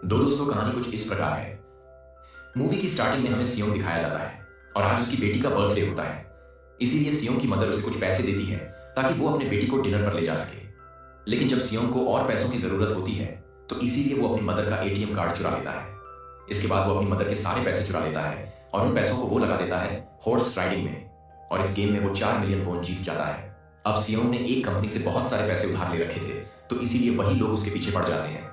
दो दोस्तों कहानी कुछ इस प्रकार है। मूवी की स्टार्टिंग में हमें सियोंग दिखाया जाता है और आज उसकी बेटी का बर्थडे होता है। इसीलिए सियोंग की मदर उसे कुछ पैसे देती है ताकि वो अपने बेटी को डिनर पर ले जा सके। लेकिन जब सियोंग को और पैसों की जरूरत होती है तो इसीलिए वो अपनी मदर का एटीएम कार्ड चुरा लेता है। इसके बाद वो अपनी मदर के सारे पैसे चुरा लेता है और उन पैसों को वो लगा देता है हॉर्स राइडिंग में, और इस गेम में वो 4 मिलियन वोन जीत जाता है। अब सियोंग ने एक कंपनी से बहुत सारे पैसे उधार ले रखे थे, तो इसीलिए वही लोग उसके पीछे पड़ जाते हैं।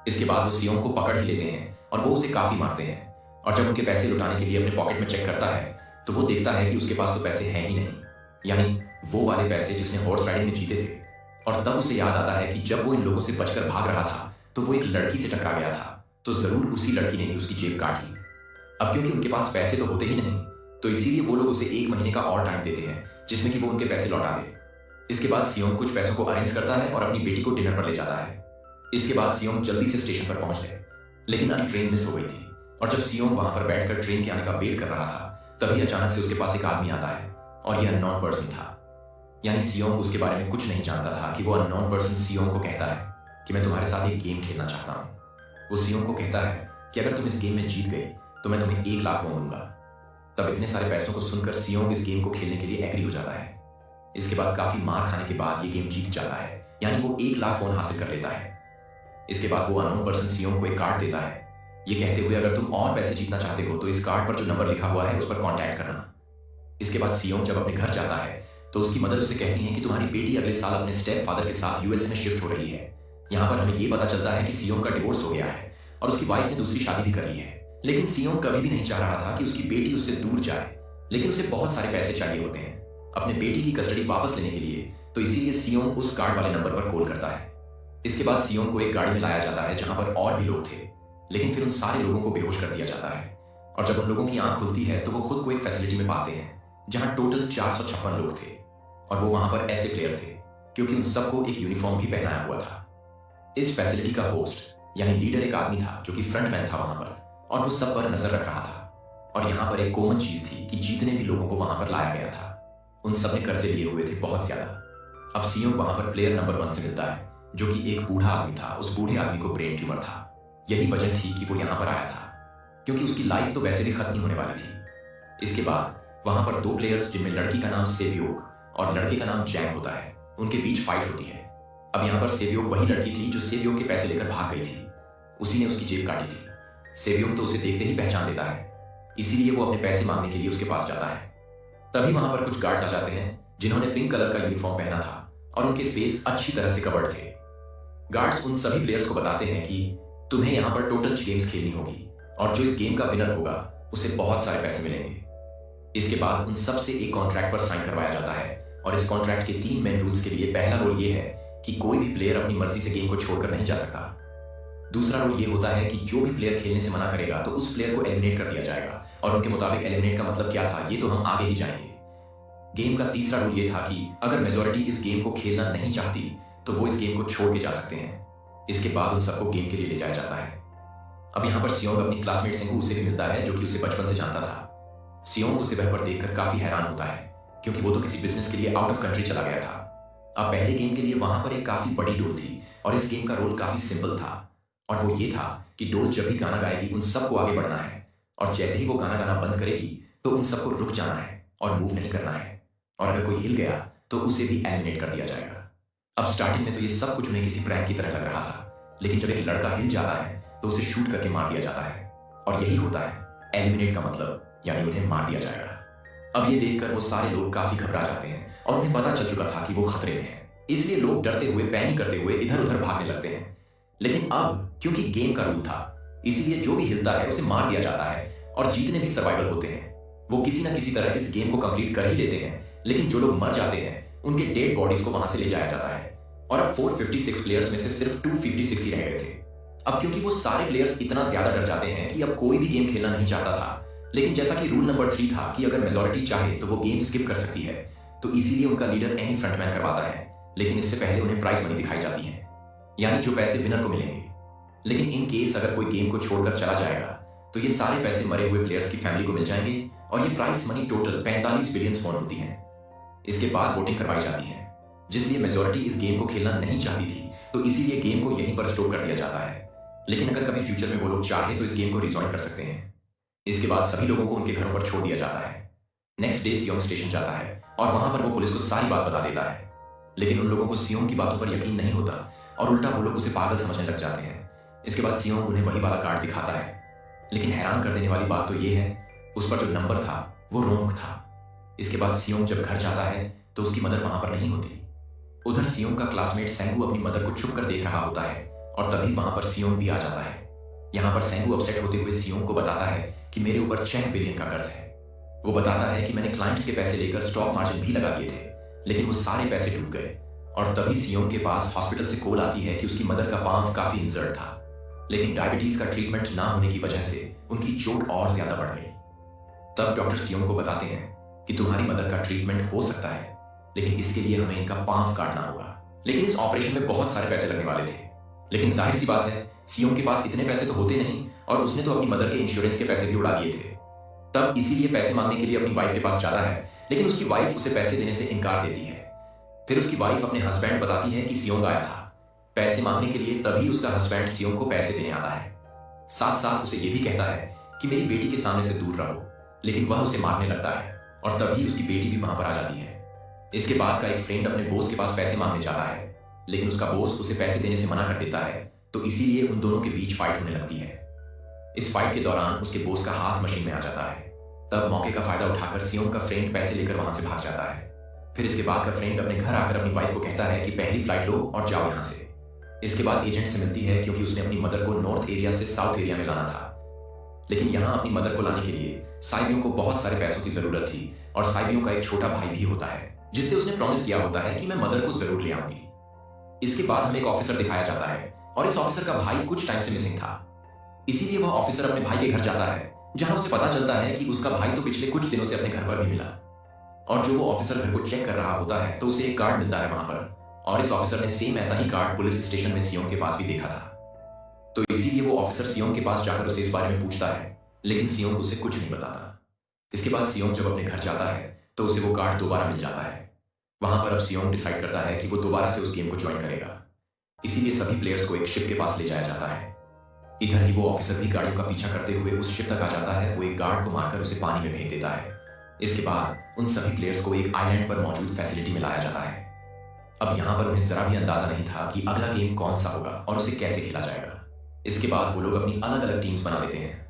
इसके बाद वो सियोंग को पकड़ ही लेते हैं और वो उसे काफी मारते हैं। और जब उनके पैसे लुटाने के लिए अपने पॉकेट में चेक करता है तो वो देखता है कि उसके पास तो पैसे हैं ही नहीं, यानी वो वाले पैसे जिसने हॉर्स राइडिंग में जीते थे। और तब उसे याद आता है कि जब वो इन लोगों से बचकर भाग रहा था तो वो एक लड़की से टकरा गया था, तो जरूर उसी लड़की ने ही उसकी जेब काट ली। अब क्योंकि उनके पास पैसे तो होते ही नहीं, तो इसीलिए वो लोग उसे 1 महीने का और टाइम देते हैं जिसमें कि वो उनके पैसे लौटा दे। इसके बाद सियोंग कुछ पैसों को अरेंज करता है और अपनी बेटी को डिनर पर ले जाता है। इसके बाद सियोंग जल्दी से स्टेशन पर पहुंच गए, लेकिन अभी ट्रेन मिस हो गई थी। और जब सियोंग वहां पर बैठकर ट्रेन के आने का वेट कर रहा था तभी अचानक से उसके पास एक आदमी आता है और यह अननोन पर्सन था। यानी सियोंग उसके बारे में कुछ नहीं जानता था कि वो अननोन पर्सन सियोंग को कहता है कि मैं तुम्हारे साथ एक गेम खेलना चाहता हूं। वो सियोंग को कहता है कि अगर तुम इस गेम में जीत गए तो मैं तुम्हें 1 लाख वोन दूंगा। तब इतने सारे पैसों को सुनकर सियोंग इस गेम को खेलने के लिए एग्री हो जाता है। इसके बाद काफी मार खाने के बाद ये गेम जीत जाता है, यानी वो 1 लाख वोन हासिल कर लेता है। इसके बाद वो अननोन पर्सन सियोंग को एक कार्ड देता है, ये कहते हुए अगर तुम और पैसे जीतना चाहते हो तो इस कार्ड पर जो नंबर लिखा हुआ है उस पर कांटेक्ट करना। इसके बाद सियोंग जब अपने घर जाता है तो उसकी मदर उसे कहती है कि तुम्हारी बेटी अगले साल अपने स्टेप फादर के साथ यूएसए में शिफ्ट हो रही है। यहाँ पर हमें ये पता चलता है कि सियोंग का डिवोर्स हो गया है और उसकी वाइफ ने दूसरी शादी भी कर ली है। लेकिन सियोंग कभी भी नहीं चाह रहा था कि उसकी बेटी उससे दूर जाए, लेकिन उसे बहुत सारे पैसे चाहिए होते हैं अपने बेटी की कस्टडी वापस लेने के लिए, तो इसीलिए सियोंग उस कार्ड वाले नंबर पर कॉल करता है। इसके बाद सियोंग को एक गाड़ी में लाया जाता है जहां पर और भी लोग थे, लेकिन फिर उन सारे लोगों को बेहोश कर दिया जाता है। और जब उन लोगों की आंख खुलती है तो वो खुद को एक फैसिलिटी में पाते हैं जहां टोटल 456 लोग थे, और वो वहां पर ऐसे प्लेयर थे क्योंकि उन सबको एक यूनिफॉर्म भी पहनाया हुआ था। इस फैसिलिटी का होस्ट यानी लीडर एक आदमी था जो कि फ्रंटमैन था वहां पर, और वो सब पर नजर रख रहा था। और यहाँ पर एक कॉमन चीज थी कि जितने भी लोगों को वहां पर लाया गया था उन सब ने कर्जे लिए हुए थे बहुत ज्यादा। अब सियोंग वहां पर प्लेयर नंबर 1 से मिलता है जो कि एक बूढ़ा आदमी था। उस बूढ़े आदमी को ब्रेन ट्यूमर था। यही वजह थी कि वो यहां पर आया था क्योंकि उसकी लाइफ तो वैसे भी खत्म होने वाली थी। इसके बाद वहां पर 2 प्लेयर्स जिनमें लड़की का नाम सेब्योक और लड़के का नाम जैंग होता है, उनके बीच फाइट होती है। अब यहाँ पर सेब्योक वही लड़की थी जो सेब्योक के पैसे लेकर भाग गई थी, उसी ने उसकी जेब काटी थी। सेब्योक तो उसे देखते ही पहचान लेता है, इसीलिए वो अपने पैसे मांगने के लिए उसके पास जाता है। तभी वहां पर कुछ गार्ड्स आ जाते हैं जिन्होंने पिंक कलर का यूनिफॉर्म पहना था और उनके फेस अच्छी तरह से कवर्ड थे। गार्ड्स उन सभी प्लेयर्स को बताते हैं कि तुम्हें यहाँ पर टोटल 6 गेम्स खेलनी होगी और जो इस गेम का विनर होगा उसे बहुत सारे पैसे मिलेंगे। इसके बाद उन सब से एक कॉन्ट्रैक्ट पर साइन करवाया जाता है, और इस कॉन्ट्रैक्ट के 3 मेन रूल्स के लिए पहला रूल ये है कि कोई भी प्लेयर अपनी मर्जी से गेम को छोड़कर नहीं जा सकता। दूसरा रूल ये होता है कि जो भी प्लेयर खेलने से मना करेगा तो उस प्लेयर को एलिमिनेट कर दिया जाएगा, और उनके मुताबिक एलिमिनेट का मतलब क्या था ये तो हम आगे ही जाएंगे। गेम का तीसरा रूल ये था कि अगर मेजॉरिटी इस गेम को खेलना नहीं चाहती तो वो इस गेम को छोड़ के जा सकते हैं। इसके बाद उन सबको गेम के लिए ले जाया जाता है। अब यहाँ पर सियोंग अपनी क्लासमेट सिंगू उसे भी मिलता है जो कि उसे बचपन से जानता था। सियोंग उसे वह पर देखकर काफी हैरान होता है क्योंकि वो तो किसी बिजनेस के लिए आउट ऑफ कंट्री चला गया था। अब पहले गेम के लिए वहां पर एक काफी बड़ी डोल थी और इस गेम का रोल काफी सिंपल था, और वो ये था कि डोल जब भी गाना गाएगी उन सबको आगे बढ़ना है, और जैसे ही वो गाना गाना बंद करेगी तो उन सबको रुक जाना है और मूव नहीं करना है, और अगर कोई हिल गया तो उसे भी एलिमिनेट कर दिया जाएगा। अब स्टार्टिंग में तो ये सब कुछ उन्हें किसी प्रैंक की तरह लग रहा था, लेकिन जब एक लड़का हिल जाता है तो उसे शूट करके मार दिया जाता है, और यही होता है एलिमिनेट का मतलब, यानी उन्हें मार दिया जाएगा। अब ये देखकर वो सारे लोग काफी घबरा जाते हैं और उन्हें पता चल चुका था कि वो खतरे में है, इसलिए लोग डरते हुए पैनिक करते हुए इधर उधर भागने लगते हैं। लेकिन अब क्योंकि गेम का रूल था इसीलिए जो भी हिलता है उसे मार दिया जाता है, और जितने भी सर्वाइवल होते हैं वो किसी ना किसी तरह इस गेम को कंप्लीट कर ही लेते हैं। लेकिन जो लोग मर जाते हैं उनके डेड बॉडीज को वहां से ले जाया जाता है, और अब 456 प्लेयर्स में से सिर्फ 256 ही रह गए थे। अब क्योंकि वो सारे प्लेयर्स इतना ज्यादा डर जाते हैं कि अब कोई भी गेम खेलना नहीं चाहता था, लेकिन जैसा कि रूल नंबर 3 था कि अगर मेजॉरिटी चाहे तो वो गेम स्किप कर सकती है, तो इसीलिए उनका लीडर एनी फ्रंटमैन करवाता है। लेकिन इससे पहले उन्हें प्राइज मनी दिखाई जाती है, यानी जो पैसे विनर को मिलेंगे। लेकिन इन केस अगर कोई गेम को छोड़कर चला जाएगा तो ये सारे पैसे मरे हुए प्लेयर्स की फैमिली को मिल जाएंगे, और ये prize money total 45 billion won होती है। इसके बाद वोटिंग करवाई जाती है, जिसलिए मेजॉरिटी इस गेम को खेलना नहीं चाहती थी, तो इसीलिए गेम को यहीं पर स्टॉप कर दिया जाता है। लेकिन अगर कभी फ्यूचर में वो लोग चाहे तो इस गेम को रिजॉइन कर सकते हैं। इसके बाद सभी लोगों को उनके घरों पर छोड़ दिया जाता है। नेक्स्ट डे सियोंग स्टेशन जाता है और वहां पर वो पुलिस को सारी बात बता देता है। लेकिन उन लोगों को सियोंग की बातों पर यकीन नहीं होता और उल्टा वो लोग उसे पागल समझने लग जाते हैं। इसके बाद सियोंग उन्हें वही वाला कार्ड दिखाता है, लेकिन हैरान कर देने वाली बात तो ये है उस पर जो नंबर था वो रॉन्ग था। इसके बाद सियोंग जब घर जाता है तो उसकी मदर वहां पर नहीं होती। उधर सियोंग का क्लासमेट सेंगू अपनी मदर को छुप कर देख रहा होता है और तभी वहां पर सियोंग भी आ जाता है। यहाँ पर सेंगू अपसेट होते हुए सियोंग को बताता है कि मेरे ऊपर 6 बिलियन का कर्ज है। वो बताता है कि मैंने क्लाइंट्स के पैसे लेकर स्टॉक मार्जिन भी लगा दिए थे, लेकिन वो सारे पैसे डूब गए। और तभी सियोंग के पास हॉस्पिटल से कॉल आती है कि उसकी मदर का पांव काफी इंजर्ड था, लेकिन डायबिटीज का ट्रीटमेंट ना होने की वजह से उनकी चोट और ज्यादा बढ़ गई। तब डॉक्टर सियोंग को बताते हैं कि तुम्हारी मदर का ट्रीटमेंट हो सकता है, लेकिन इसके लिए हमें इनका पांव काटना होगा। लेकिन इस ऑपरेशन में बहुत सारे पैसे लगने वाले थे, लेकिन जाहिर सी बात है सियोंग के पास इतने पैसे तो होते नहीं और उसने तो अपनी मदर के इंश्योरेंस के पैसे भी उड़ा दिए थे। तब इसीलिए पैसे मांगने के लिए अपनी वाइफ के पास जाता है, लेकिन उसकी वाइफ उसे पैसे देने से इनकार देती है। फिर उसकी वाइफ अपने हस्बैंड बताती है कि सियोंग आया था पैसे मांगने के लिए, तभी उसका हस्बैंड सियोंग को पैसे देने आता है। साथ साथ उसे यह भी कहता है कि मेरी बेटी के सामने से दूर रहो, लेकिन वह उसे मारने लगता है और तभी उसकी बेटी भी वहां पर आ जाती है। इसके बाद का एक फ्रेंड अपने बॉस के पास पैसे मांगने जाता है, लेकिन उसका बॉस उसे पैसे देने से मना कर देता है, तो इसीलिए उन दोनों के बीच फाइट होने लगती है। इस फाइट के दौरान उसके बॉस का हाथ मशीन में आ जाता है। तब मौके का फायदा उठाकर सियोंग का फ्रेंड पैसे लेकर वहां से भाग जाता है। फिर इसके बाद का फ्रेंड अपने घर आकर अपनी वाइफ को कहता है कि पहली फ्लाइट लो और जाओ यहां से। इसके बाद एजेंट से मिलती है क्योंकि उसने अपनी मदर को नॉर्थ एरिया से साउथ एरिया में लाना था, लेकिन यहां अपनी मदर को लाने के लिए साइबियों को बहुत सारे पैसों की जरूरत थी और साइबियों का एक छोटा भाई भी होता है जिससे उसने प्रॉमिस किया होता है कि मैं मदर को जरूर ले आऊंगी। इसके बाद हमें एक ऑफिसर दिखाया जाता है और इस ऑफिसर का भाई कुछ टाइम से मिसिंग था, इसीलिए वह ऑफिसर अपने भाई के घर जाता है, जहां उसे पता चलता है कि उसका भाई तो पिछले कुछ दिनों से अपने घर पर भी मिला। और जो वो ऑफिसर घर को चेक कर रहा होता है तो उसे एक कार्ड मिलता है वहां पर, और इस ऑफिसर ने सेम ऐसा ही कार्ड पुलिस स्टेशन में सियोंग के पास भी देखा था। तो इसीलिए वो ऑफिसर सियोंग के पास जाकर उसे इस बारे में पूछता है, लेकिन सियोंग उसे कुछ नहीं बताता। इसके बाद सियोंग जब अपने घर जाता है तो उसे वो कार्ड दोबारा मिल जाता है। वहां पर अब सियोंग डिसाइड करता है कि वो दोबारा से उस गेम को ज्वाइन करेगा, इसीलिए सभी प्लेयर्स को एक शिप के पास ले जाया जाता है। इधर ही वो ऑफिसर भी गाड़ियों का पीछा करते हुए उस शिप तक आ जाता है। वो एक गार्ड को मारकर उसे पानी में फेंक देता है। इसके बाद उन सभी प्लेयर्स को एक आइलैंड पर मौजूद फैसिलिटी में लाया जाता है। अब यहाँ पर उन्हें जरा भी अंदाजा नहीं था कि अगला गेम कौन सा होगा और उसे कैसे खेला जाएगा। इसके बाद वो लोग अपनी अलग अलग टीम्स बना लेते हैं।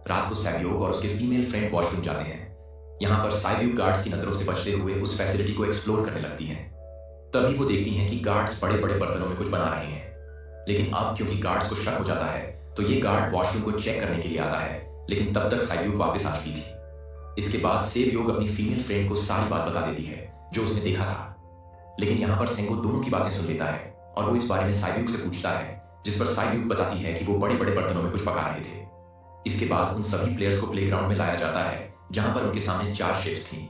रात को सैब्योग और उसके फीमेल फ्रेंड वॉशरूम जाते हैं। यहाँ पर साइब्योग गार्ड्स की नजरों से बचते हुए उस फैसिलिटी को एक्सप्लोर करने लगती हैं। तभी वो देखती हैं कि गार्ड्स बड़े बड़े बर्तनों में कुछ बना रहे हैं, लेकिन अब क्योंकि गार्ड्स को शक हो जाता है तो ये गार्ड वॉशरूम को चेक करने के लिए आता है, लेकिन तब तक साइब्योग वापस आ चुकी थी। इसके बाद सेब्योग अपनी फीमेल फ्रेंड को सारी बात बता देती है जो उसने देखा था, लेकिन यहाँ पर सेंगो दोनों की बातें सुन लेता है और वो इस बारे में साइब्योग से पूछता है, जिस पर साइब्योग बताती है कि वो बड़े बड़े बर्तनों में कुछ पका रहे थे। इसके बाद उन सभी प्लेयर्स को प्लेग्राउंड में लाया जाता है, जहां पर उनके सामने 4 शेप्स थी।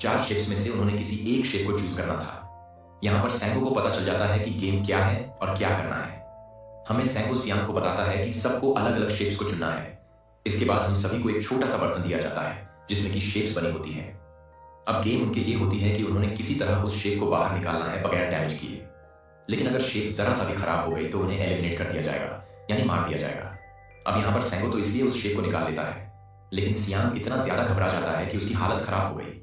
4 शेप्स में से उन्होंने किसी एक शेप को चूज करना था। यहाँ पर सेंगो को पता चल जाता है कि गेम क्या है और क्या करना है। हमें सेंगो सियांग को बताता है कि सबको अलग अलग शेप्स को चुनना है। इसके बाद हम सभी को एक छोटा सा बर्तन दिया जाता है जिसमें की शेप्स बनी होती है। अब गेम उनके ये होती है कि उन्होंने किसी तरह उस शेप को बाहर निकालना है बगैर डैमेज किए, लेकिन अगर शेप जरा सा भी खराब हो गई तो उन्हें एलिमिनेट कर दिया जाएगा, यानी मार दिया जाएगा। अब यहाँ पर सेंगो तो इसलिए उस शेप को निकाल लेता है, लेकिन सियांग इतना ज्यादा घबरा जाता है कि उसकी हालत खराब हो गई,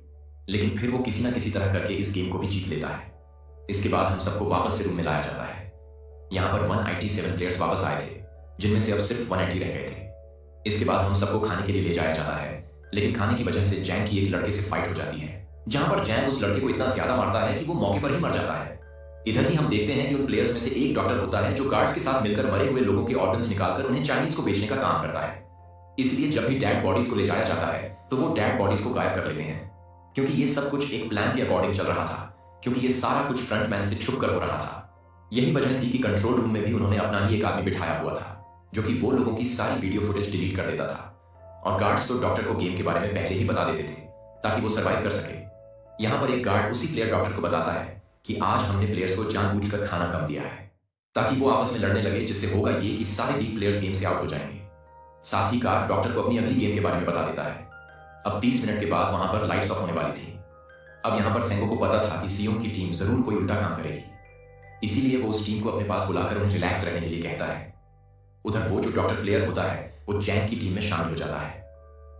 लेकिन फिर वो किसी ना किसी तरह करके इस गेम को भी जीत लेता है। इसके बाद हम सबको वापस से रूम में लाया जाता है। यहाँ पर 187 प्लेयर्स वापस आए थे, जिनमें से अब सिर्फ 180 रह गए थे। इसके बाद हम सबको खाने के लिए ले जाया जाता है, लेकिन खाने की वजह से जैंग की एक लड़के से फाइट हो जाती है, जहां पर जैंग उस लड़के को इतना ज्यादा मारता है कि वो मौके पर ही मर जाता है। इधर ही हम देखते हैं कि उन प्लेयर्स में से एक डॉक्टर होता है जो गार्ड्स के साथ मिलकर मरे हुए लोगों के ऑर्गन्स निकालकर उन्हें चाइनीज को बेचने का काम करता है। इसलिए जब भी डेड बॉडीज को ले जाया जाता है तो वो डेड बॉडीज को गायब कर लेते हैं, क्योंकि ये सब कुछ एक प्लान के अकॉर्डिंग चल रहा था, क्योंकि ये सारा कुछ फ्रंटमैन से छुप कर हो रहा था। यही वजह थी कि कंट्रोल रूम में भी उन्होंने अपना ही एक आदमी बिठाया हुआ था, जो कि वो लोगों की सारी वीडियो फुटेज डिलीट कर देता था। और गार्ड्स तो डॉक्टर को गेम के बारे में पहले ही बता देते थे ताकि वो सर्वाइव कर सके। यहाँ पर एक गार्ड उसी प्लेयर डॉक्टर को बताता है कि आज हमने प्लेयर्स को जानबूझकर खाना कम दिया है ताकि वो आपस में लड़ने लगे, जिससे होगा ये कि सारे वीक प्लेयर्स गेम से आउट हो जाएंगे। साथ ही गार्ड डॉक्टर को अपनी अगली गेम के बारे में बता देता है। अब 30 मिनट के बाद वहां पर लाइट्स ऑफ होने वाली थी। अब यहाँ पर सेंगो को पता था कि सियोंग की टीम जरूर कोई उल्टा काम करेगी, इसीलिए वो उस टीम को अपने पास बुलाकर उन्हें रिलैक्स रहने के लिए कहता है। उधर वो जो डॉक्टर प्लेयर होता है वो जैंग की टीम में शामिल हो जाता है।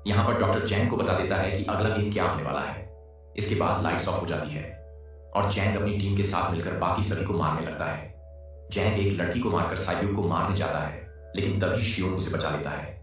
यहाँ पर डॉक्टर जैंग को बता देता है कि अगला गेम क्या होने वाला है। इसके बाद लाइट्स ऑफ हो जाती है और जैंग अपनी टीम के साथ मिलकर बाकी सभी को मारने लगता है। जैंग एक लड़की को मारकर साइब्यूक को मारने जाता है, लेकिन तभी शियोन उसे बचा लेता है।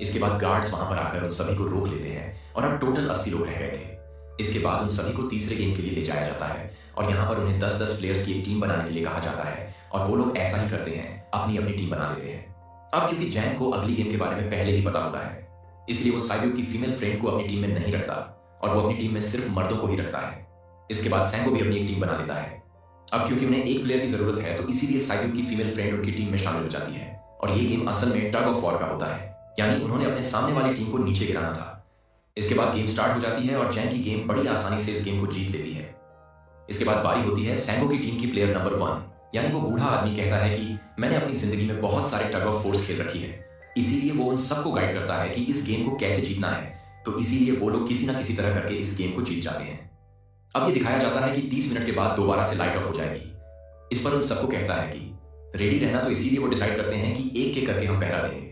इसके बाद गार्ड्स वहां पर आकर उन सभी को रोक लेते हैं और अब टोटल 80 लोग रह गए थे। इसके बाद उन सभी को तीसरे गेम के लिए ले जाया जाता है और यहाँ पर उन्हें 10-10 प्लेयर्स की एक टीम बनाने के लिए कहा जाता है और वो लोग ऐसा ही करते हैं, अपनी अपनी टीम बना लेते हैं। अब क्योंकि जैंग को अगली गेम के बारे में पहले ही पता होता है, इसलिए वो साइब्यूक की फीमेल फ्रेंड को अपनी टीम में नहीं रखता और वो अपनी टीम में सिर्फ मर्दों को ही रखता है। इसके बाद सैंगो भी अपनी एक टीम बना लेता है। अब क्योंकि उन्हें एक प्लेयर की जरूरत है तो इसीलिए साइब्यूक की फीमेल फ्रेंड उनकी टीम में शामिल हो जाती है और ये गेम असल में टग ऑफ वॉर का होता है, यानी उन्होंने अपने सामने वाली टीम को नीचे गिराना था। इसके बाद गेम स्टार्ट हो जाती है और जैंग की गेम बड़ी आसानी से इस गेम को जीत लेती है। इसके बाद बारी होती है सैंगो की टीम की प्लेयर नंबर 1, यानी वो बूढ़ा आदमी कहता है कि मैंने अपनी जिंदगी में बहुत सारे टग ऑफ वॉर्स खेल रखी है, इसीलिए वो उन सबको गाइड करता है कि इस गेम को कैसे जीतना है। तो इसीलिए वो लोग किसी ना किसी तरह करके इस गेम को जीत जाते हैं। अब ये दिखाया जाता है कि 30 मिनट के बाद दोबारा से लाइट ऑफ हो जाएगी। इस पर उन सबको कहता है कि रेडी रहना, तो इसीलिए वो डिसाइड करते हैं कि एक एक करके हम पहरा देंगे।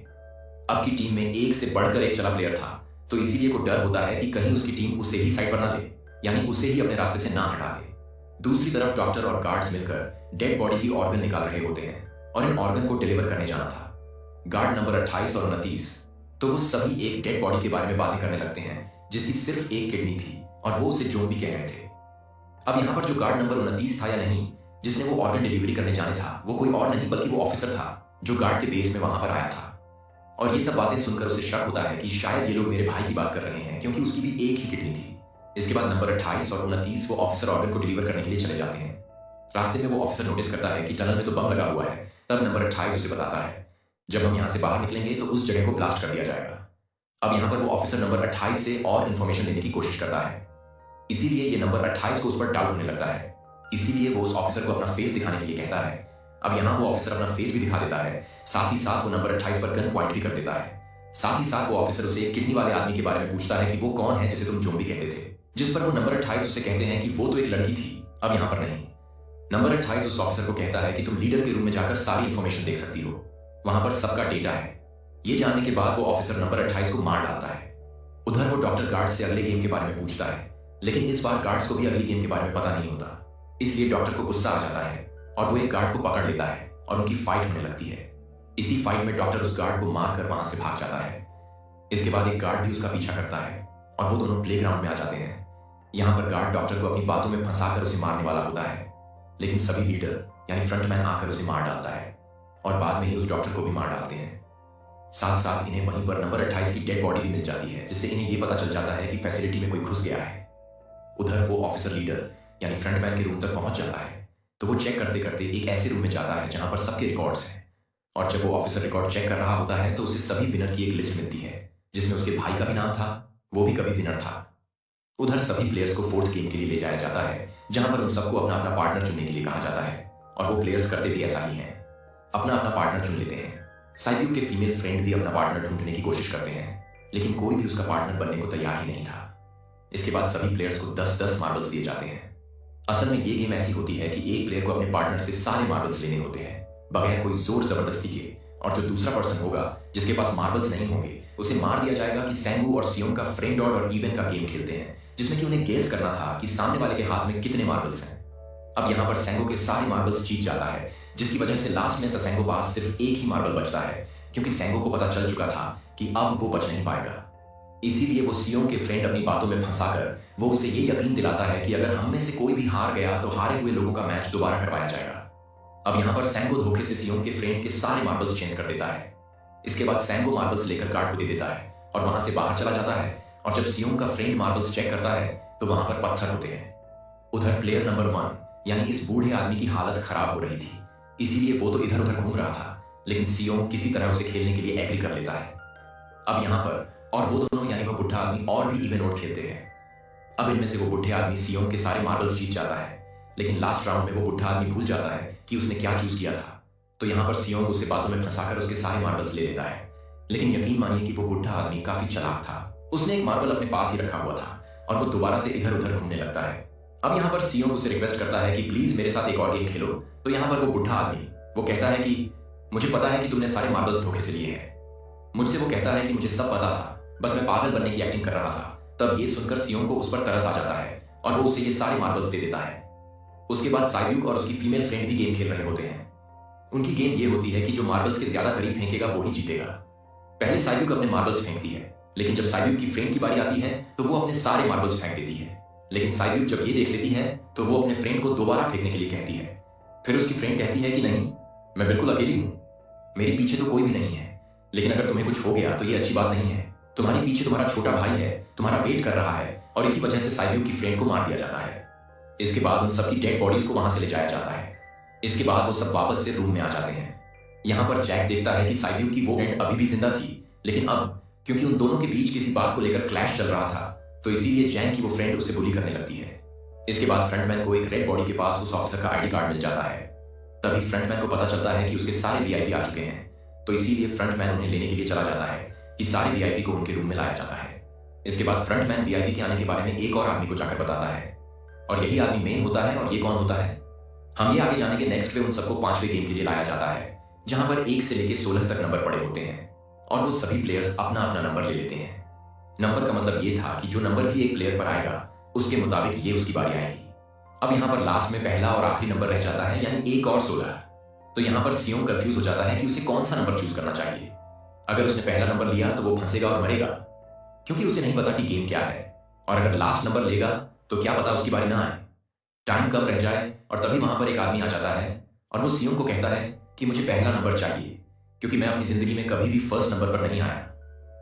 अब की टीम में एक से बढ़कर एक चला प्लेयर था, तो इसीलिए को डर होता है कि कहीं उसकी टीम उसे ही साइड पर ना ले, यानी उसे ही अपने रास्ते से ना हटा दे। दूसरी तरफ डॉक्टर और गार्ड्स मिलकर डेड बॉडी की ऑर्गन निकाल रहे होते हैं और इन ऑर्गन को डिलीवर करने जाना था। गार्ड नंबर 28 और 29 तो वो सभी एक डेड बॉडी के बारे में बातें करने लगते हैं जिसकी सिर्फ एक किडनी थी और वो उसे जोम्बी कह रहे थे। अब यहाँ पर जो गार्ड नंबर 29 था या नहीं, जिसने वो ऑर्गन डिलीवरी करने जाने था, वो कोई और नहीं बल्कि वो ऑफिसर था जो गार्ड के बेस में वहां पर आया था। और ये सब बातें सुनकर उसे शक होता है कि शायद ये लोग मेरे भाई की बात कर रहे हैं, क्योंकि उसकी भी एक ही किडनी थी। इसके बाद नंबर 28 और 29 वो ऑफिसर ऑर्गन को डिलीवर करने के लिए चले जाते हैं। रास्ते में वो ऑफिसर नोटिस करता है कि टनल में तो बम लगा हुआ है। तब नंबर 28 उसे बताता है जब हम यहाँ से बाहर निकलेंगे तो उस जगह को ब्लास्ट कर दिया जाएगा। अब यहाँ पर वो ऑफिसर नंबर 28 से और इन्फॉर्मेशन लेने की कोशिश करता है, इसीलिए ये नंबर 28 को उस पर डाउट होने लगता है। इसीलिए वो उस ऑफिसर को अपना फेस दिखाने के लिए कहता है। अब यहाँ वो ऑफिसर अपना फेस भी दिखा देता है, साथ ही साथ वो नंबर 28 पर गन पॉइंट भी कर देता है। साथ ही साथ वो ऑफिसर उसे एक किडनी वाले आदमी के बारे में पूछता है कि वो कौन है जिसे तुम जोम्बी कहते थे, जिस पर वो नंबर 28 उसे कहते हैं कि वो तो एक लड़की थी, अब यहाँ पर नहीं। नंबर 28 उस ऑफिसर को कहता है कि तुम लीडर के रूम में जाकर सारी इंफॉर्मेशन देख सकती हो, वहां पर सबका डेटा है। ये जानने के बाद वो ऑफिसर नंबर 28 को मार डालता है। उधर वो डॉक्टर गार्ड्स से अगले गेम के बारे में पूछता है, लेकिन इस बार गार्ड्स को भी अगली गेम के बारे में पता नहीं होता, इसलिए डॉक्टर को गुस्सा आ जाता है और वो एक गार्ड को पकड़ लेता है और उनकी फाइट होने लगती है। इसी फाइट में डॉक्टर उस गार्ड को मारकर वहां से भाग जाता है। इसके बाद एक गार्ड भी उसका पीछा करता है और वो दोनों प्लेग्राउंड में आ जाते हैं। यहाँ पर गार्ड डॉक्टर को अपनी बातों में फंसाकर उसे मारने वाला होता है, लेकिन सभी लीडर यानी फ्रंटमैन आकर उसे मार डालता है और बाद में ही उस डॉक्टर को भी मार डालते हैं। साथ साथ इन्हें वहीं पर नंबर 28 की डेड बॉडी भी मिल जाती है, जिससे इन्हें ये पता चल जाता है कि फैसिलिटी में कोई घुस गया है। उधर वो ऑफिसर लीडर यानी फ्रंटमैन के रूम तक पहुंच जाता है, तो वो चेक करते करते एक ऐसे रूम में जाता है जहां पर सबके रिकॉर्ड्स हैं। और जब वो ऑफिसर रिकॉर्ड चेक कर रहा होता है तो उसे सभी विनर की एक लिस्ट मिलती है, जिसमें उसके भाई का भी नाम था, वो भी कभी विनर था। उधर सभी प्लेयर्स को फोर्थ गेम के लिए ले जाया जाता है, जहां पर उन सबको अपना अपना पार्टनर चुनने के लिए कहा जाता है और वो प्लेयर्स करते भी ऐसा ही हैं, अपना अपना पार्टनर चुन लेते हैं। साइब्यूक के फीमेल फ्रेंड भी अपना पार्टनर ढूंढने की कोशिश करते हैं, लेकिन कोई भी उसका पार्टनर बनने को तैयार ही नहीं था। इसके बाद सभी प्लेयर्स को 10-10 मार्बल्स दिए जाते हैं। असल में ये गेम ऐसी होती है कि एक प्लेयर को अपने पार्टनर से सारे मार्बल्स लेने होते हैं बगैर कोई जोर जबरदस्ती के, और जो दूसरा पर्सन होगा जिसके पास मार्बल्स नहीं होंगे उसे मार दिया जाएगा। कि सैंगू और सियोंग का फ्रेंड और इवन का गेम खेलते हैं, जिसमें कि उन्हें गेस करना था कि सामने वाले के हाथ में कितने मार्बल्स हैं। अब यहाँ पर सैंगो के सारे मार्बल्स जीत जाता है, जिसकी वजह से लास्ट में सैंगो पास सिर्फ एक ही मार्बल बचता है, क्योंकि सैंगो को पता चल चुका था कि अब वो बच नहीं पाएगा। इसीलिए वो सियोंग के फ्रेंड अपनी बातों में फंसाकर वो उसे ये यकीन दिलाता है कि अगर हम में से कोई भी हार गया तो हारे हुए लोगों का मैच दोबारा करवाया जाएगा। अब यहाँ पर सैंगो धोखे से सियोंग के फ्रेंड के सारे मार्बल्स चेंज कर देता है। इसके बाद सैंगो मार्बल्स लेकर गार्ड को दे देता है और वहां से बाहर चला जाता है, और जब सियोंग का फ्रेंड मार्बल्स चेक करता है तो वहां पर पत्थर होते हैं। उधर प्लेयर नंबर 1 यानी इस बूढ़े आदमी की हालत खराब हो रही थी, इसीलिए वो तो इधर उधर घूम रहा था, लेकिन सियोंग किसी तरह उसे खेलने के लिए एग्री कर लेता है। अब यहाँ पर और वो दोनों यानी वो बुढ़ा आदमी और भी इवन आउट खेलते हैं। अब इनमें से वो बुढ़े आदमी सियोंग के सारे मार्बल्स जीत जाता है, लेकिन लास्ट राउंड में वो बुढ़ा आदमी भूल जाता है कि उसने क्या चूज किया था। तो यहाँ पर सियोंग उसे बातों में फंसाकर उसके सारे मार्बल्स ले लेता है, लेकिन यकीन मानिए कि वो बुढ़ा आदमी काफी चालाक था। उसने एक मार्बल अपने पास ही रखा हुआ था और वो दोबारा से इधर उधर घूमने लगता है। अब यहाँ पर सियोंग उसे रिक्वेस्ट करता है कि प्लीज मेरे साथ एक और गेम खेलो। तो यहाँ पर वो बुढ़ा आदमी वो कहता है कि मुझे पता है कि तुमने सारे मार्बल्स धोखे से लिए हैं। मुझसे वो कहता है कि मुझे सब पता था, बस मैं पागल बनने की एक्टिंग कर रहा था। तब ये सुनकर सियोंग को उस पर तरस आ जाता है और वो उसे ये सारे मार्बल्स दे देता है। उसके बाद साइब्यूक और उसकी फीमेल फ्रेंड भी गेम खेल रहे होते हैं। उनकी गेम ये होती है कि जो मार्बल्स के ज्यादा करीब फेंकेगा वो ही जीतेगा। पहले साइब्यूक अपने मार्बल्स फेंकती है, लेकिन जब साइब्यूक की फ्रेंड की बारी आती है तो वो अपने सारे मार्बल्स फेंक देती है। लेकिन साइब्यूक जब ये देख लेती है तो वो अपने फ्रेंड को दोबारा फेंकने के लिए कहती है। फिर उसकी फ्रेंड कहती है कि नहीं, मैं बिल्कुल अकेली हूं, मेरे पीछे तो कोई भी नहीं है, लेकिन अगर तुम्हें कुछ हो गया तो ये अच्छी बात नहीं है। तुम्हारे पीछे तुम्हारा छोटा भाई है, तुम्हारा वेट कर रहा है, और इसी वजह से साइब्यूक की फ्रेंड को मार दिया जाता है। इसके बाद उन सबकी डेड बॉडीज को वहां से ले जाया जाता है। इसके बाद वो सब वापस से रूम में आ जाते हैं। यहाँ पर जैक देखता है कि साइब्यूक की वो फ्रेंड अभी भी जिंदा थी, लेकिन अब क्योंकि उन दोनों के बीच किसी बात को लेकर क्लैश चल रहा था, तो इसीलिए जैक की वो फ्रेंड उसे बुली करने लगती है। इसके बाद फ्रंटमैन को एक रेड बॉडी के पास उस ऑफिसर का आईडी कार्ड मिल जाता है। तभी फ्रंटमैन को पता चलता है कि उसके सारे वीआईपी आ चुके हैं, तो इसीलिए फ्रंटमैन उन्हें लेने के लिए चला जाता है कि सारे वीआईपी को उनके रूम में लाया जाता है। इसके बाद फ्रंटमैन वीआईपी के आने के बारे में एक और आदमी को जाकर बताता है, और यही आदमी मेन होता है। और ये कौन होता है, हम ये आगे जानेंगे नेक्स्ट में। उन सबको 5वें गेम के लिए लाया जाता है, जहां पर 1 से लेकर 16 तक नंबर पड़े होते हैं, और वो सभी प्लेयर्स अपना अपना नंबर ले लेते हैं। नंबर का मतलब ये था कि जो नंबर भी एक प्लेयर पर आएगा उसके मुताबिक ये उसकी बारी आएगी। अब यहाँ पर लास्ट में पहला और आखिरी नंबर रह जाता है, यानी 1 और 16। तो यहाँ पर सियोंग कंफ्यूज हो जाता है कि उसे कौन सा नंबर चूज करना चाहिए। अगर उसने पहला नंबर लिया तो वो फंसेगा और मरेगा, क्योंकि उसे नहीं पता कि गेम क्या है। और अगर लास्ट नंबर लेगा तो क्या पता उसकी बारी ना आए, टाइम कम रह जाए। और तभी वहां पर एक आदमी आ जाता है और वो सियोंग को कहता है कि मुझे पहला नंबर चाहिए, क्योंकि मैं अपनी जिंदगी में कभी भी फर्स्ट नंबर पर नहीं आया।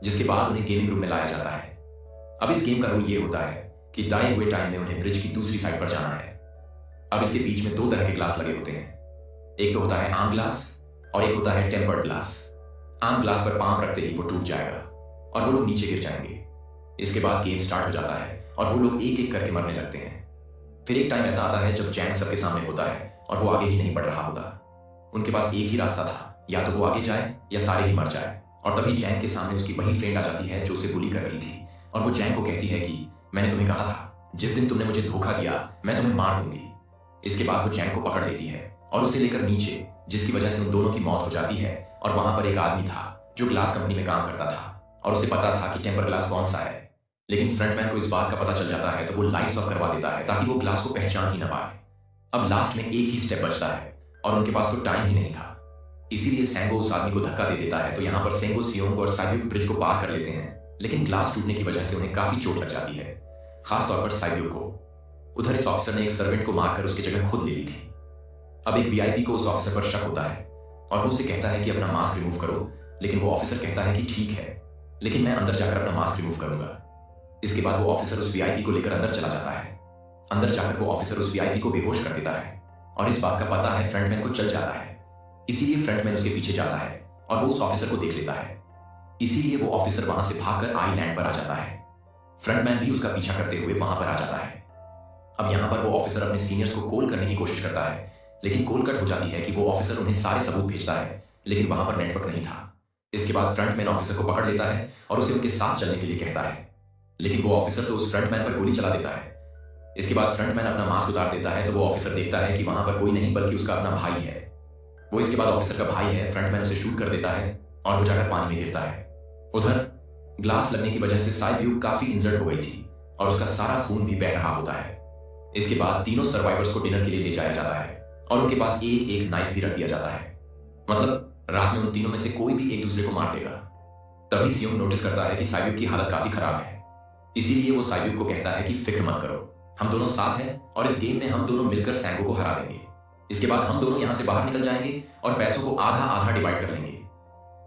जिसके बाद उन्हें गेमिंग रूम में लाया जाता है। अब इस गेम का रूल ये होता है कि दाएं हुए टाइम में उन्हें ब्रिज की दूसरी साइड पर जाना है। अब इसके बीच में 2 तरह के ग्लास लगे होते हैं, एक तो होता है आम ग्लास और एक होता है टेम्पर्ड ग्लास। आम ग्लास पर पांव रखते ही वो टूट जाएगा और वो लोग नीचे गिर जाएंगे। इसके बाद गेम स्टार्ट हो जाता है और वो लोग एक एक करके मरने लगते हैं। फिर एक टाइम ऐसा आता है जब जैंग सबके सामने होता है और वो आगे ही नहीं बढ़ रहा होता। उनके पास एक ही रास्ता था, या तो वो आगे जाए या सारे ही मर जाए। और तभी जैंग के सामने उसकी वही फ्रेंड आ जाती है जो उसे बुली कर रही थी, और वो जैंग को कहती है कि मैंने तुम्हें कहा था जिस दिन तुमने मुझे धोखा दिया मैं तुम्हें मार दूंगी। इसके बाद वो जैंग को पकड़ लेती है और उसे लेकर नीचे, जिसकी वजह से उन दोनों की मौत हो जाती है। और वहां पर एक आदमी था जो ग्लास कंपनी में काम करता था और उसे पता था कि टेम्पर ग्लास कौन सा है, लेकिन फ्रंटमैन को इस बात का पता चल जाता है तो वो लाइट्स ऑफ करवा देता है ताकि वो ग्लास को पहचान ही ना पाए। अब लास्ट में एक ही स्टेप बचता है और उनके पास तो टाइम ही नहीं था, इसीलिए सेंगो उस आदमी को धक्का दे देता है। तो यहाँ पर सेंगो सियोंग और साइब्यूक ब्रिज को पार कर लेते हैं, लेकिन ग्लास टूटने की वजह से उन्हें काफी चोट लग जाती है, खासतौर पर साइब्यूक को। उधर इस ऑफिसर ने एक सर्वेंट को मारकर उसकी जगह खुद ले ली थी। अब एक वीआईपी को उस ऑफिसर पर शक होता है और वो उसे कहता है कि अपना मास्क रिमूव करो, लेकिन वो ऑफिसर कहता है कि ठीक है, लेकिन मैं अंदर जाकर अपना मास्क रिमूव करूंगा। इसके बाद वो ऑफिसर उस वीआईपी को लेकर अंदर चला जाता है। अंदर जाकर वो ऑफिसर उस वीआईपी को बेहोश कर देता है और इस बात का पता है फ्रंटमैन को चल जाता है, इसीलिए फ्रंटमैन उसके पीछे जाता है और वो उस ऑफिसर को देख लेता है। इसीलिए वो ऑफिसर वहां से भागकर आईलैंड पर आ जाता है। फ्रंटमैन भी उसका पीछा करते हुए वहां पर आ जाता है। अब यहाँ पर वो ऑफिसर अपने सीनियर्स को कॉल करने की कोशिश करता है, लेकिन कॉल कट हो जाती है कि वो ऑफिसर उन्हें सारे सबूत भेजता है, लेकिन वहां पर नेटवर्क नहीं था। इसके बाद फ्रंटमैन ऑफिसर को पकड़ लेता है और उसे उनके साथ चलने के लिए कहता है, लेकिन वो ऑफिसर तो उस फ्रंटमैन पर गोली चला देता है। इसके बाद फ्रंटमैन अपना मास्क उतार देता है तो वो ऑफिसर देखता है कि वहां पर कोई नहीं बल्कि उसका अपना भाई है। वो इसके बाद ऑफिसर का भाई है। फ्रंटमैन उसे शूट कर देता है और वो जाकर पानी में गिरता है। उधर ग्लास लगने की वजह से साइब्यूक काफी इंजर्ड हो गई थी और उसका सारा खून भी बह रहा होता है। इसके बाद तीनों सर्वाइवर्स को डिनर के लिए ले जाया जाता है और उनके पास एक एक नाइफ भी रख दिया जाता है, मतलब रात में उन तीनों में से कोई भी एक दूसरे को मार देगा। तभी सियोंग नोटिस करता है कि साइब्यूक की हालत काफी खराब है, इसीलिए वो साइब्यूक को कहता है कि फिक्र मत करो, हम दोनों साथ हैं और इस गेम में हम दोनों मिलकर सैंगो को हरा देंगे। इसके बाद हम दोनों यहां से बाहर निकल जाएंगे और पैसों को आधा आधा डिवाइड कर लेंगे।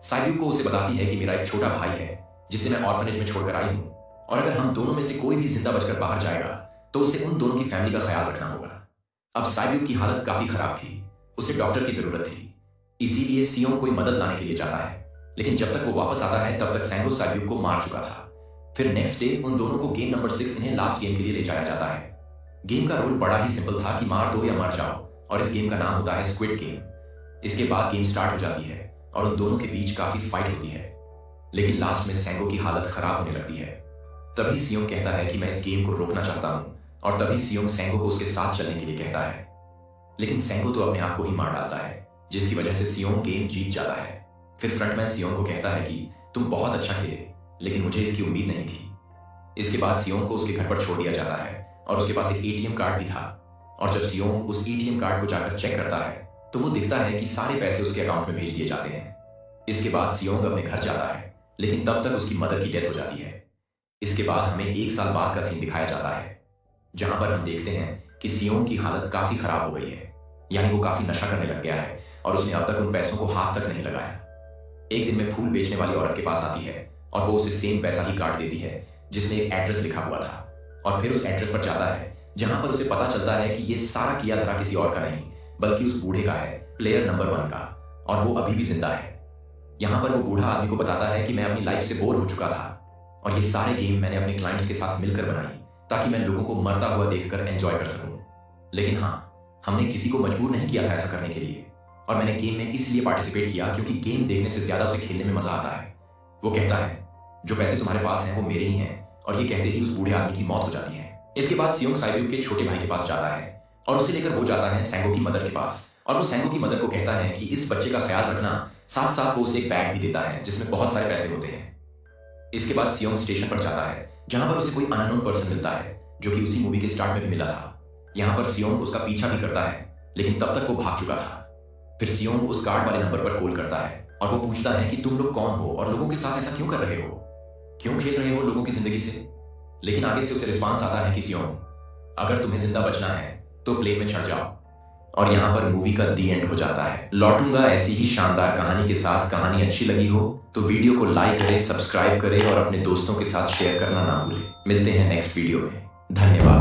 साइब्यूक को उसे बताती है कि मेरा एक छोटा भाई है जिसे मैं ऑर्फनेज में छोड़कर आई हूं, और अगर हम दोनों में से कोई भी जिंदा बचकर बाहर जाएगा तो उसे उन दोनों की फैमिली का ख्याल रखना होगा। अब साइब्यूक की हालत काफी खराब थी, उसे डॉक्टर की जरूरत थी, इसीलिए सियोंग कोई मदद लाने के लिए जाता है, लेकिन जब तक वो वापस आता है तब तक सैंगो साइब्यूक को मार चुका था। फिर नेक्स्ट डे उन दोनों को गेम नंबर 6 इन्हें लास्ट गेम के लिए ले जाया जाता है। गेम का रोल बड़ा ही सिंपल था कि मार दो या मर जाओ, और इस गेम का नाम होता है स्क्विड गेम। इसके बाद गेम स्टार्ट हो जाती है और उन दोनों के बीच काफी फाइट होती है, लेकिन लास्ट में सैंगो की हालत खराब होने लगती है। तभी सियोंग कहता है कि मैं इस गेम को रोकना चाहता हूं, और तभी सियोंग सैंगो को उसके साथ चलने के लिए कहता है, लेकिन सैंगो तो अपने आप को ही मार डालता है जिसकी वजह से सियोंग गेम जीत जाता है। फिर फ्रंटमैन सियोंग को कहता है कि तुम बहुत अच्छा खेले, लेकिन मुझे इसकी उम्मीद नहीं थी। इसके बाद सियोंग को उसके घर पर छोड़ दिया जाता है और उसके पास एक एटीएम कार्ड भी था। और जब सियोंग उस एटीएम कार्ड को जाकर चेक करता है तो वो दिखता है कि सारे पैसे उसके अकाउंट में भेज दिए जाते हैं। इसके बाद सियोंग अपने घर जाता है, लेकिन तब तक उसकी मदर की डेथ हो जाती है। इसके बाद हमें 1 साल बाद का सीन दिखाया जाता है, जहां पर हम देखते हैं कि सियोंग की हालत काफी खराब हो गई है, यानी वो काफी नशा करने लग गया है और उसने अब तक उन पैसों को हाथ तक नहीं लगाया। एक दिन में फूल बेचने वाली औरत के पास आती है और वो उसे सेम वैसा ही कार्ड देती है जिसमें एक एड्रेस लिखा हुआ था, और फिर उस एड्रेस पर जाता है जहां पर उसे पता चलता है कि ये सारा किया धरा किसी और का नहीं बल्कि उस बूढ़े का है, प्लेयर नंबर 1 का, और वो अभी भी जिंदा है। यहां पर वो बूढ़ा आदमी को बताता है कि मैं अपनी लाइफ से बोर हो चुका था और ये सारे गेम मैंने अपने क्लाइंट्स के साथ मिलकर बनाई ताकि मैं लोगों को मरता हुआ देखकर एंजॉय कर सकूं। लेकिन हाँ, हमने किसी को मजबूर नहीं किया था ऐसा करने के लिए, और मैंने गेम में इसलिए पार्टिसिपेट किया क्योंकि गेम देखने से ज्यादा उसे खेलने में मजा आता है। वो कहता है जो पैसे तुम्हारे पास हैं वो मेरे ही हैं, और ये कहते ही उस बूढ़े आदमी की मौत हो जाती है। इसके बाद सियोंग साइब्यूक के छोटे भाई के पास जाता है और उसे लेकर वो जाता है सैंगो की मदर के पास, और वो सैंगो की मदर को कहता है कि इस बच्चे का ख्याल रखना, साथ साथ वो उसे एक बैग भी देता है जिसमें बहुत सारे पैसे होते हैं। इसके बाद सियोंग स्टेशन पर जाता है जहां पर उसे कोई अननोन पर्सन मिलता है जो कि उसी मूवी के स्टार्ट में भी मिला था। यहाँ पर सियोंग उसका पीछा भी करता है, लेकिन तब तक वो भाग चुका था। फिर सियोंग उस कार्ड वाले नंबर पर कॉल करता है और वो पूछता है कि तुम लोग कौन हो और लोगों के साथ ऐसा क्यों कर रहे हो, क्यों खेल रहे हो लोगों की जिंदगी से। लेकिन आगे से उसे रिस्पांस आता है कि सियोंग, अगर तुम्हें जिंदा बचना है तो प्लेन में चढ़ जाओ। और यहाँ पर मूवी का दी एंड हो जाता है। लौटूंगा ऐसी ही शानदार कहानी के साथ। कहानी अच्छी लगी हो तो वीडियो को लाइक करें, सब्सक्राइब करें और अपने दोस्तों के साथ शेयर करना ना भूलें। मिलते हैं नेक्स्ट वीडियो में। धन्यवाद।